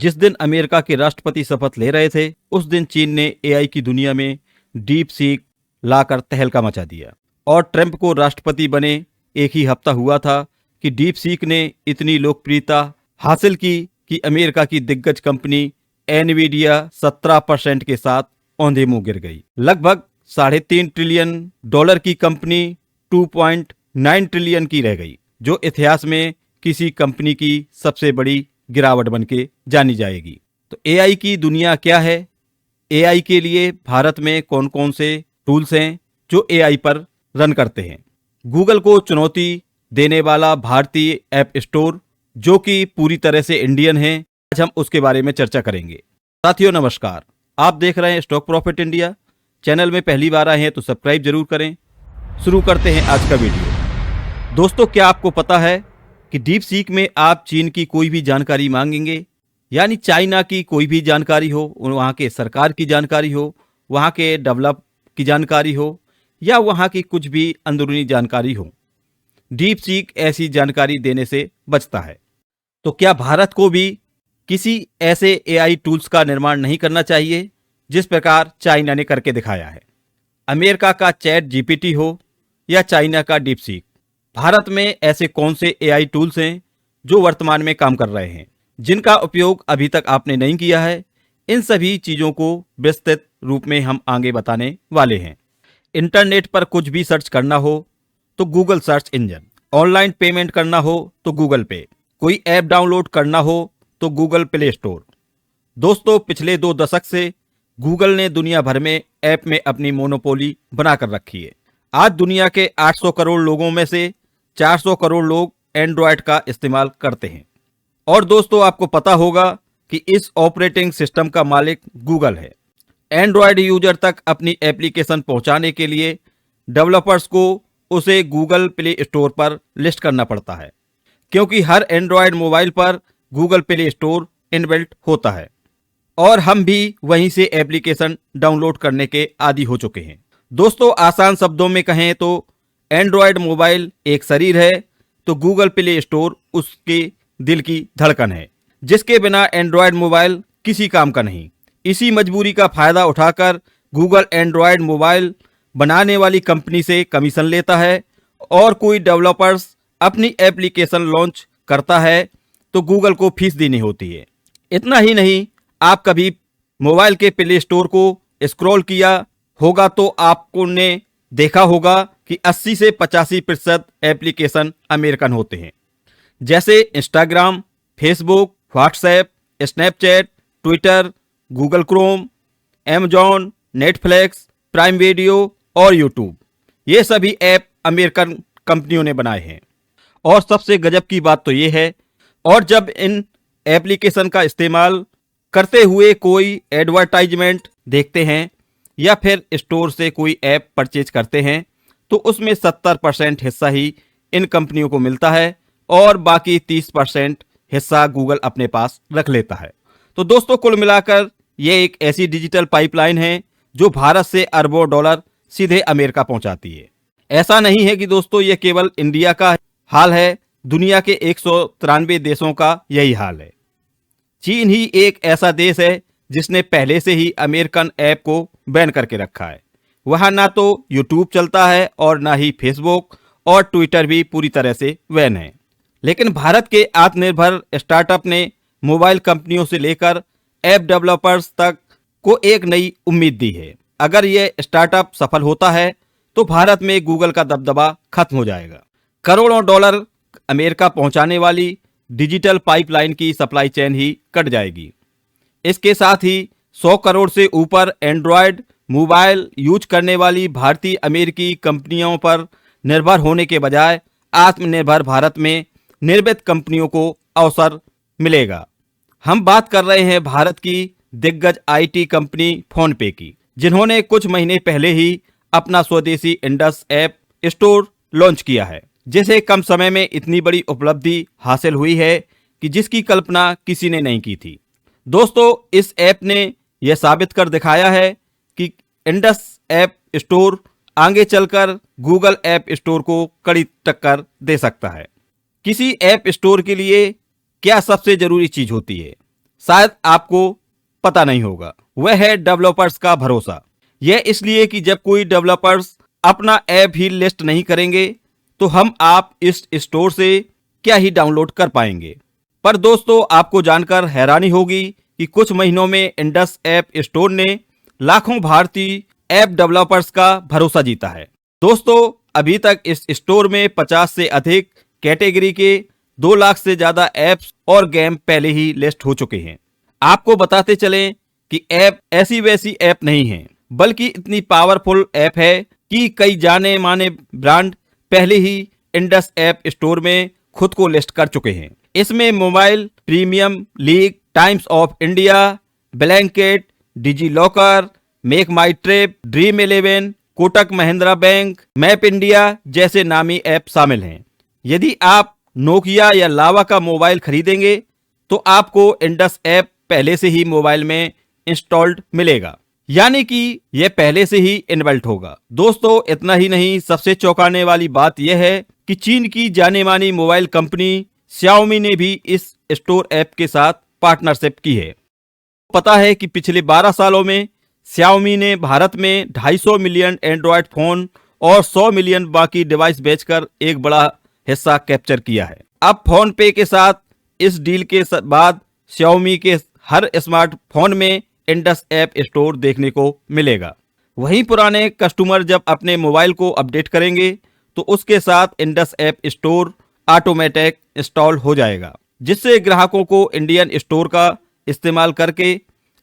जिस दिन अमेरिका के राष्ट्रपति शपथ ले रहे थे, उस दिन चीन ने एआई की दुनिया में डीप सीक लाकर तहलका मचा दिया। और ट्रंप को राष्ट्रपति बने एक ही हफ्ता हुआ था कि डीप सीक ने इतनी लोकप्रियता हासिल की कि अमेरिका की दिग्गज कंपनी एनवीडिया 17% के साथ औंधे मुंह गिर गई। लगभग $3.5 ट्रिलियन की कंपनी 2.9 ट्रिलियन की रह गई, जो इतिहास में किसी कंपनी की सबसे बड़ी गिरावट बन के जानी जाएगी। तो एआई की दुनिया क्या है? एआई के लिए भारत में कौन कौन से टूल्स हैं जो एआई पर रन करते हैं? गूगल को चुनौती देने वाला भारतीय ऐप स्टोर, जो कि पूरी तरह से इंडियन है, आज हम उसके बारे में चर्चा करेंगे। साथियों नमस्कार, आप देख रहे हैं स्टॉक प्रॉफिट इंडिया। चैनल में पहली बार आए हैं तो सब्सक्राइब जरूर करें। शुरू करते हैं आज का वीडियो। दोस्तों, क्या आपको पता है कि डीप सीक में आप चीन की कोई भी जानकारी मांगेंगे, यानी चाइना की कोई भी जानकारी हो, वहाँ के सरकार की जानकारी हो, वहाँ के डेवलप की जानकारी हो, या वहाँ की कुछ भी अंदरूनी जानकारी हो, डीप सीक ऐसी जानकारी देने से बचता है। तो क्या भारत को भी किसी ऐसे एआई टूल्स का निर्माण नहीं करना चाहिए जिस प्रकार चाइना ने करके दिखाया है? अमेरिका का चैट जीपीटी हो या चाइना का डीप सीक, भारत में ऐसे कौन से एआई टूल्स हैं जो वर्तमान में काम कर रहे हैं, जिनका उपयोग अभी तक आपने नहीं किया है? इन सभी चीज़ों को विस्तृत रूप में हम आगे बताने वाले हैं। इंटरनेट पर कुछ भी सर्च करना हो तो Google search engine, online payment करना हो तो गूगल पे, कोई ऐप डाउनलोड करना हो तो गूगल प्ले स्टोर। दोस्तों, पिछले 2 दशक से गूगल ने दुनिया भर में ऐप में अपनी मोनोपोली बनाकर रखी है। आज दुनिया के 800 करोड़ लोगों में से 400 करोड़ लोग एंड्रॉयड का इस्तेमाल करते हैं। और दोस्तों, आपको पता होगा कि इस ऑपरेटिंग सिस्टम का मालिक गूगल है। एंड्रॉयड यूजर तक अपनी एप्लीकेशन पहुंचाने के लिए डेवलपर्स को उसे गूगल प्ले स्टोर पर लिस्ट करना पड़ता है, क्योंकि हर एंड्रॉयड मोबाइल पर गूगल प्ले स्टोर इनबिल्ट होता है और हम भी वहीं से एप्लीकेशन डाउनलोड करने के आदी हो चुके हैं। दोस्तों, आसान शब्दों में कहें तो एंड्रॉयड मोबाइल एक शरीर है तो गूगल प्ले स्टोर उसके दिल की धड़कन है, जिसके बिना एंड्रॉयड मोबाइल किसी काम का नहीं। इसी मजबूरी का फायदा उठाकर गूगल एंड्रॉयड मोबाइल बनाने वाली कंपनी से कमीशन लेता है, और कोई डेवलपर्स अपनी एप्लीकेशन लॉन्च करता है तो गूगल को फीस देनी होती है। इतना ही नहीं, आप कभी मोबाइल के प्ले स्टोर को स्क्रॉल किया होगा तो आपको ने देखा होगा कि 80 से 85% एप्लीकेशन अमेरिकन होते हैं, जैसे Instagram, Facebook, WhatsApp, Snapchat, Twitter, Google Chrome, Amazon, Netflix, prime video और यूट्यूब। ये सभी ऐप अमेरिकन कंपनियों ने बनाए हैं। और सबसे गजब की बात तो ये है, और जब इन एप्लीकेशन का इस्तेमाल करते हुए कोई एडवर्टाइजमेंट देखते हैं या फिर स्टोर से कोई ऐप परचेज करते हैं तो उसमें 70% हिस्सा ही इन कंपनियों को मिलता है और बाकी 30% हिस्सा गूगल अपने पास रख लेता है। तो दोस्तों, कुल मिलाकर ये एक ऐसी डिजिटल पाइपलाइन है जो भारत से अरबों डॉलर सीधे अमेरिका पहुंचाती है। ऐसा नहीं है कि दोस्तों ये केवल इंडिया का हाल है, दुनिया के 193 देशों का यही हाल है। चीन ही एक ऐसा देश है जिसने पहले से ही अमेरिकन ऐप को बैन करके रखा है। वहां ना तो यूट्यूब चलता है और ना ही फेसबुक, और ट्विटर भी पूरी तरह से बैन है। लेकिन भारत के आत्मनिर्भर स्टार्टअप ने मोबाइल कंपनियों से लेकर ऐप डेवलपर्स तक को एक नई उम्मीद दी है। अगर यह स्टार्टअप सफल होता है तो भारत में गूगल का दबदबा खत्म हो जाएगा। करोड़ों डॉलर अमेरिका पहुंचाने वाली डिजिटल पाइपलाइन की सप्लाई चेन ही कट जाएगी। इसके साथ ही 100 करोड़ से ऊपर एंड्रॉयड मोबाइल यूज करने वाली भारतीय अमेरिकी कंपनियों पर निर्भर होने के बजाय आत्मनिर्भर भारत में निर्मित कंपनियों को अवसर मिलेगा। हम बात कर रहे हैं भारत की दिग्गज आईटी कंपनी फोनपे की, जिन्होंने कुछ महीने पहले ही अपना स्वदेशी इंडस ऐप स्टोर लॉन्च किया है, जिसे कम समय में इतनी बड़ी उपलब्धि हासिल हुई है कि जिसकी कल्पना किसी ने नहीं की थी। दोस्तों, इस ऐप ने यह साबित कर दिखाया है कि इंडस ऐप स्टोर आगे चलकर गूगल ऐप स्टोर को कड़ी टक्कर दे सकता है। किसी ऐप स्टोर के लिए क्या सबसे जरूरी चीज होती है? शायद आपको पता नहीं होगा, वह है डेवलपर्स का भरोसा। यह इसलिए कि जब कोई डेवलपर्स अपना ऐप ही लिस्ट नहीं करेंगे तो हम आप इस स्टोर से क्या ही डाउनलोड कर पाएंगे। पर दोस्तों, आपको जानकर हैरानी होगी कि कुछ महीनों में इंडस ऐप स्टोर ने लाखों भारतीय ऐप डेवलपर्स का भरोसा जीता है। दोस्तों, अभी तक इस स्टोर में 50 से अधिक कैटेगरी के 2 लाख से ज्यादा ऐप्स और गेम पहले ही लिस्ट हो चुके हैं। आपको बताते चलें कि ऐप ऐसी वैसी ऐप नहीं है, बल्कि इतनी पावरफुल ऐप है कि कई जाने माने ब्रांड पहले ही इंडस ऐप स्टोर में खुद को लिस्ट कर चुके हैं। इसमें mobile, premium league, Times of India, blanket, digi locker, make my trip, dream 11, Kotak Mahindra bank, map India जैसे नामी ऐप शामिल हैं। यदि आप नोकिया या लावा का मोबाइल खरीदेंगे तो आपको इंडस ऐप पहले से ही मोबाइल में इंस्टॉल्ड मिलेगा, यानी कि यह पहले से ही इनबिल्ट होगा। दोस्तों, इतना ही नहीं, सबसे चौंकाने वाली बात यह है कि चीन की जानी मानी मोबाइल कंपनी Xiaomi ने भी इस स्टोर ऐप के साथ पार्टनरशिप की है। पता है कि पिछले 12 सालों में Xiaomi ने भारत में 250 मिलियन एंड्रॉयड फोन और 100 मिलियन बाकी डिवाइस बेचकर एक बड़ा हिस्सा कैप्चर किया है। अब फोन पे के साथ इस डील के बाद Xiaomi के हर स्मार्टफोन में इंडस ऐप स्टोर देखने को मिलेगा। वहीं पुराने कस्टमर जब अपने मोबाइल को अपडेट करेंगे तो उसके साथ Indus app store automatic install हो जाएगा, जिससे ग्राहकों को इंडियन स्टोर का इस्तेमाल करके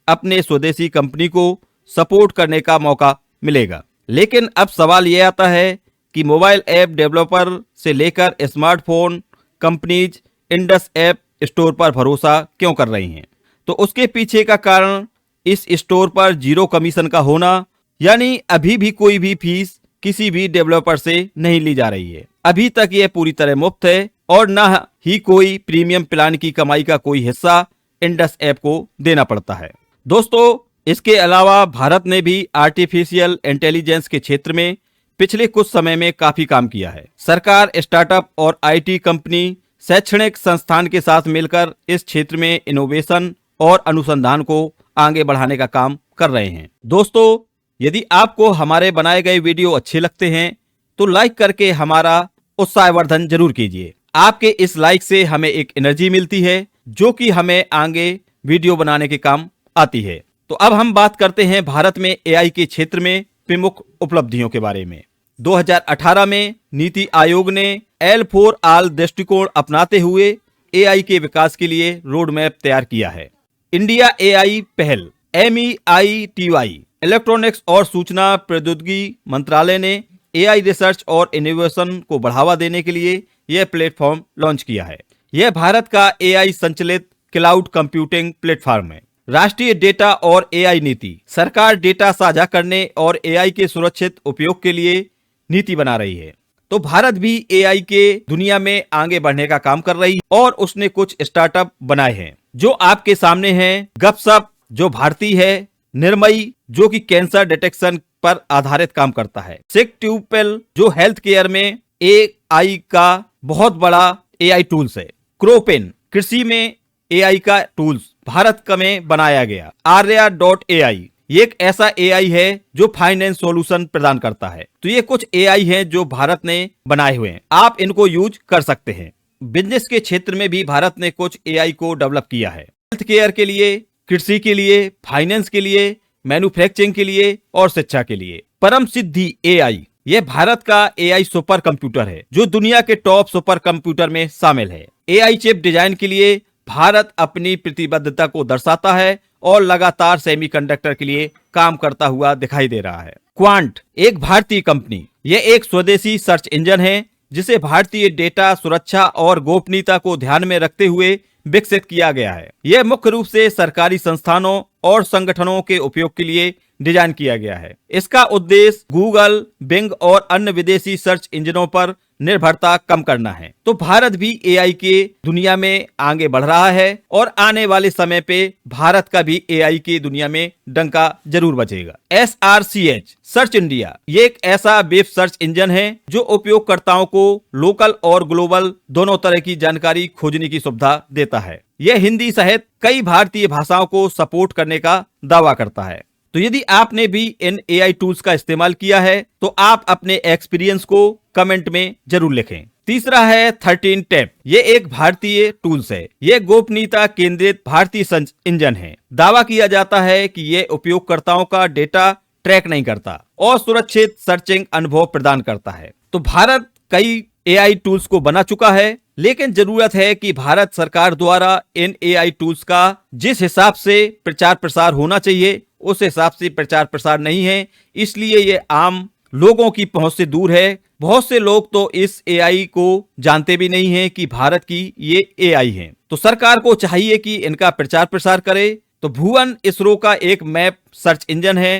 अपने स्वदेशी कंपनी को सपोर्ट करने का मौका मिलेगा। लेकिन अब सवाल यह आता है कि मोबाइल ऐप डेवलपर से लेकर smartphone companies Indus app store पर भरोसा क्यों कर रही हैं? तो उसके पीछे का कारण इस स्टोर पर 0 कमीशन का होना, यानी अभी भी कोई भी फीस किसी भी डेवलपर से नहीं ली जा रही है। अभी तक यह पूरी तरह मुफ्त है और न ही कोई प्रीमियम प्लान की कमाई का कोई हिस्सा इंडस ऐप को देना पड़ता है। दोस्तों, इसके अलावा भारत ने भी आर्टिफिशियल इंटेलिजेंस के क्षेत्र में पिछले कुछ समय में काफी काम किया है। सरकार, स्टार्टअप और आईटी कंपनी, शैक्षणिक संस्थान के साथ मिलकर इस क्षेत्र में इनोवेशन और अनुसंधान को आगे बढ़ाने का काम कर रहे हैं। दोस्तों, यदि आपको हमारे बनाए गए वीडियो अच्छे लगते हैं तो लाइक करके हमारा उत्साहवर्धन जरूर कीजिए। आपके इस लाइक से हमें एक एनर्जी मिलती है जो कि हमें आगे वीडियो बनाने के काम आती है। तो अब हम बात करते हैं भारत में एआई के क्षेत्र में प्रमुख उपलब्धियों के बारे में। 2018 में नीति आयोग ने L4 ऑल दृष्टिकोण अपनाते हुए एआई के विकास के लिए रोड मैप तैयार किया है। इंडिया एआई पहल MEITY इलेक्ट्रॉनिक्स और सूचना प्रौद्योगिकी मंत्रालय ने एआई रिसर्च और इनोवेशन को बढ़ावा देने के लिए यह प्लेटफॉर्म लॉन्च किया है। यह भारत का एआई संचालित क्लाउड कंप्यूटिंग प्लेटफॉर्म है। राष्ट्रीय डेटा और एआई नीति, सरकार डेटा साझा करने और एआई के सुरक्षित उपयोग के लिए नीति बना रही है। तो भारत भी एआई के दुनिया में आगे बढ़ने का काम कर रही है और उसने कुछ स्टार्टअप बनाए हैं जो आपके सामने हैं। गपशप जो भारतीय है, निर्मयी जो कि कैंसर डिटेक्शन पर आधारित काम करता है, सिकट्यूपेल जो हेल्थ केयर में एआई का बहुत बड़ा एआई टूल्स है, क्रोपेन कृषि में एआई का टूल्स भारत में बनाया गया, Arya.ai ये एक ऐसा एआई है जो फाइनेंस सॉल्यूशन प्रदान करता है। तो ये कुछ एआई हैं जो भारत ने बनाए हुए हैं, आप इनको यूज कर सकते हैं। बिजनेस के क्षेत्र में भी भारत ने कुछ एआई को डेवलप किया है, हेल्थ केयर के लिए, कृषि के लिए, फाइनेंस के लिए, मैन्युफैक्चरिंग के लिए और शिक्षा के लिए। परम सिद्धि एआई यह भारत का एआई सुपर कंप्यूटर है जो दुनिया के टॉप सुपर कंप्यूटर में शामिल है। एआई चिप डिजाइन के लिए भारत अपनी प्रतिबद्धता को दर्शाता है और लगातार सेमीकंडक्टर के लिए काम करता हुआ दिखाई दे रहा है। क्वांट एक भारतीय कंपनी, यह एक स्वदेशी सर्च इंजन है जिसे भारतीय डेटा सुरक्षा और गोपनीयता को ध्यान में रखते हुए विकसित किया गया है। यह मुख्य रूप से सरकारी संस्थानों और संगठनों के उपयोग के लिए डिजाइन किया गया है। इसका उद्देश्य गूगल, बिंग और अन्य विदेशी सर्च इंजनों पर निर्भरता कम करना है। तो भारत भी एआई के दुनिया में आगे बढ़ रहा है और आने वाले समय पे भारत का भी एआई की दुनिया में डंका जरूर बजेगा। SRCH सर्च इंडिया ये एक ऐसा वेब सर्च इंजन है जो उपयोगकर्ताओं को लोकल और ग्लोबल दोनों तरह की जानकारी खोजने की सुविधा देता है। यह हिंदी सहित कई भारतीय भाषाओं को सपोर्ट करने का दावा करता है। तो यदि आपने भी इन एआई टूल्स का इस्तेमाल किया है तो आप अपने एक्सपीरियंस को कमेंट में जरूर लिखें। तीसरा है 13 टैप। ये एक भारतीय टूल्स है। ये गोपनीयता केंद्रित भारतीय सर्च इंजन है। दावा किया जाता है कि ये उपयोगकर्ताओं का डेटा ट्रैक नहीं करता और सुरक्षित सर्चिंग अनुभव प्रदान करता है। तो भारत कई एआई टूल्स को बना चुका है, लेकिन जरूरत है कि भारत सरकार द्वारा इन एआई टूल्स का जिस हिसाब से प्रचार प्रसार होना चाहिए उस हिसाब से प्रचार प्रसार नहीं है, इसलिए ये आम लोगों की पहुंच से दूर है। बहुत से लोग तो इस एआई को जानते भी नहीं हैं कि भारत की ये एआई है। तो सरकार को चाहिए कि इनका प्रचार प्रसार करे। तो भुवन इसरो का एक मैप सर्च इंजन है।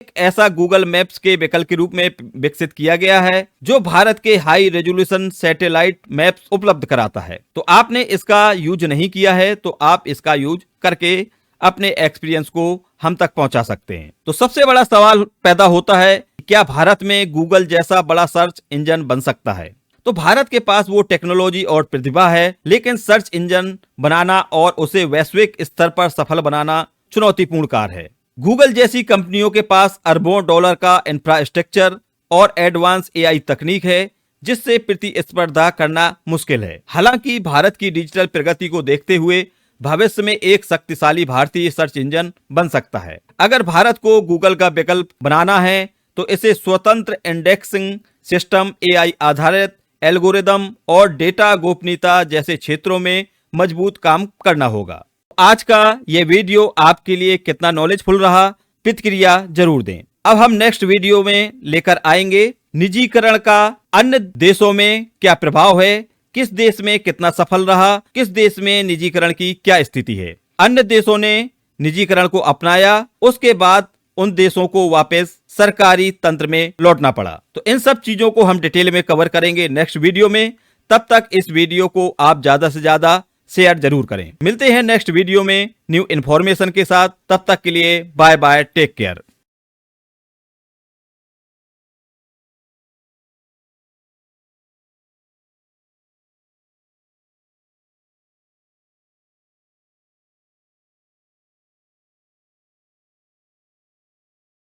एक ऐसा गूगल मैप्स के विकल्प के रूप में विकसित किया गया है जो भारत के हाई रेजोल्यूशन सैटेलाइट मैप्स उपलब्ध कराता है। तो आपने इसका यूज नहीं किया है तो आप इसका यूज करके अपने एक्सपीरियंस को हम तक पहुंचा सकते हैं। तो सबसे बड़ा सवाल पैदा होता है, क्या भारत में गूगल जैसा बड़ा सर्च इंजन बन सकता है? तो भारत के पास वो टेक्नोलॉजी और प्रतिभा है, लेकिन सर्च इंजन बनाना और उसे वैश्विक स्तर पर सफल बनाना चुनौतीपूर्ण कार्य है। गूगल जैसी कंपनियों के पास अरबों डॉलर का इंफ्रास्ट्रक्चर और एडवांस एआई तकनीक है जिससे प्रतिस्पर्धा करना मुश्किल है। हालांकि भारत की डिजिटल प्रगति को देखते हुए भविष्य में एक शक्तिशाली भारतीय सर्च इंजन बन सकता है। अगर भारत को गूगल का विकल्प बनाना है तो इसे स्वतंत्र इंडेक्सिंग सिस्टम, एआई आधारित एल्गोरिदम और डेटा गोपनीयता जैसे क्षेत्रों में मजबूत काम करना होगा। आज का ये वीडियो आपके लिए कितना नॉलेजफुल रहा, प्रतिक्रिया जरूर दें। अब हम नेक्स्ट वीडियो में लेकर आएंगे निजीकरण का अन्य देशों में क्या प्रभाव है, किस देश में कितना सफल रहा, किस देश में निजीकरण की क्या स्थिति है। अन्य देशों ने निजीकरण को अपनाया, उसके बाद उन देशों को वापस सरकारी तंत्र में लौटना पड़ा। तो इन सब चीजों को हम डिटेल में कवर करेंगे नेक्स्ट वीडियो में। तब तक इस वीडियो को आप ज्यादा से ज्यादा शेयर जरूर करें। मिलते हैं नेक्स्ट वीडियो में न्यू इन्फॉर्मेशन के साथ। तब तक के लिए बाय बाय, टेक केयर।